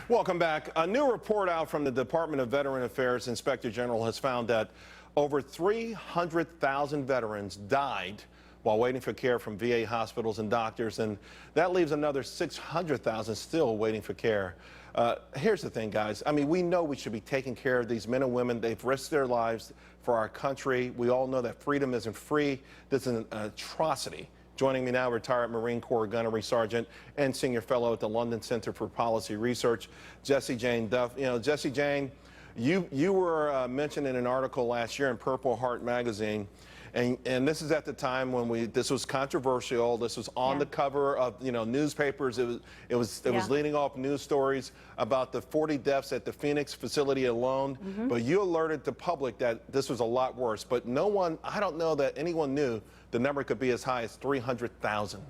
Welcome back. A new report out from the Department of Veteran Affairs Inspector General has found that over 300,000 veterans died while waiting for care from VA hospitals and doctors, and that leaves another 600,000 still waiting for care. Here's the thing, guys. I mean, we know we should be taking care of these men and women. They've risked their lives for our country. We all know that freedom isn't free. This is an atrocity. Joining me now, retired Marine Corps Gunnery Sergeant and Senior Fellow at the London Center for Policy Research, Jessie Jane Duff. You know, Jessie Jane, you were mentioned in an article last year in Purple Heart magazine, and this is at the time when this was controversial. This was on the cover of newspapers. It was leading off news stories about the 40 deaths at the Phoenix facility alone. But you alerted the public that this was a lot worse. But I don't know that anyone knew the number could be as high as 300,000.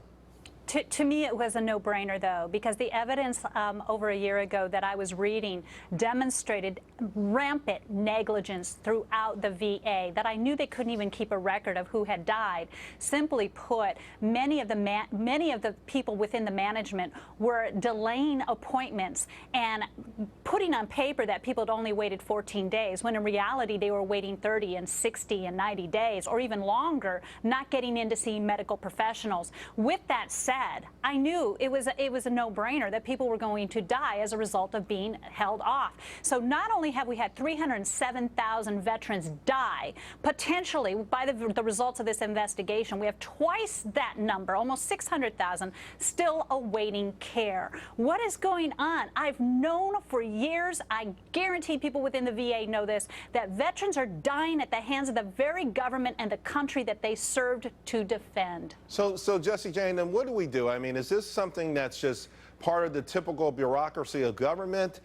To me, it was a no-brainer, though, because the evidence over a year ago that I was reading demonstrated rampant negligence throughout the VA, that I knew they couldn't even keep a record of who had died. Simply put, many of the people within the management were delaying appointments and putting on paper that people had only waited 14 days, when in reality they were waiting 30 and 60 and 90 days, or even longer, not getting in to see medical professionals. With that said, I knew it was a no-brainer that people were going to die as a result of being held off. So not only have we had 307,000 veterans die, potentially by the results of this investigation, we have twice that number, almost 600,000, still awaiting care. What is going on? I've known for years, I guarantee people within the VA know this, that veterans are dying at the hands of the very government and the country that they served to defend. So Jessie Jane, then what do we do? I mean, is this something that's just part of the typical bureaucracy of government?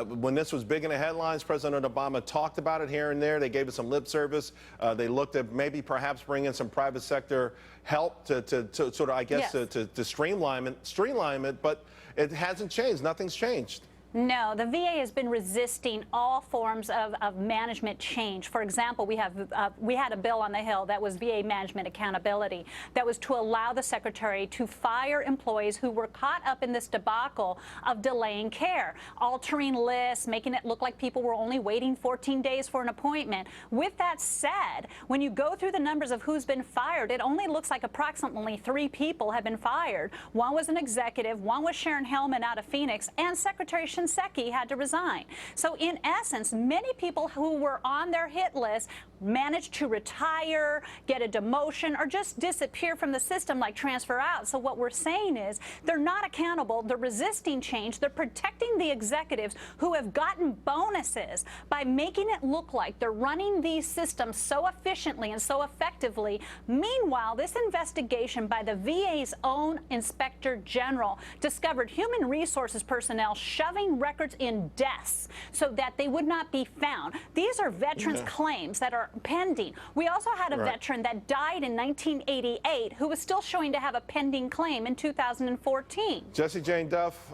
When this was big in the headlines, President Obama talked about it here and there. They gave it some lip service. They looked at maybe perhaps bringing some private sector help to sort of, I guess, to streamline it, but it hasn't changed. Nothing's changed. No, the VA has been resisting all forms of management change. For example, we had a bill on the Hill that was VA management accountability, that was to allow the Secretary to fire employees who were caught up in this debacle of delaying care, altering lists, making it look like people were only waiting 14 days for an appointment. With that said, when you go through the numbers of who's been fired, it only looks like approximately 3 people have been fired. One was an executive, one was Sharon Hellman out of Phoenix, and Secretary Shinseki had to resign. So in essence, many people who were on their hit list managed to retire, get a demotion, or just disappear from the system, like transfer out. So what we're saying is they're not accountable, they're resisting change, they're protecting the executives who have gotten bonuses by making it look like they're running these systems so efficiently and so effectively. Meanwhile, this investigation by the VA's own Inspector General discovered human resources personnel shoving records in desks so that they would not be found. These are veterans' claims that are pending. We also had a veteran that died in 1988 who was still showing to have a pending claim in 2014. Jessie Jane Duff,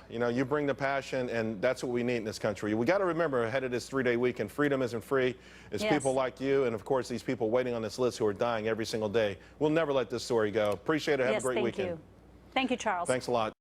you bring the passion, and that's what we need in this country. We got to remember ahead of this 3-day weekend, freedom isn't free. It's people like you, and of course these people waiting on this list who are dying every single day. We'll never let this story go. Appreciate it. Have a great weekend. Thank you, Charles. Thanks a lot.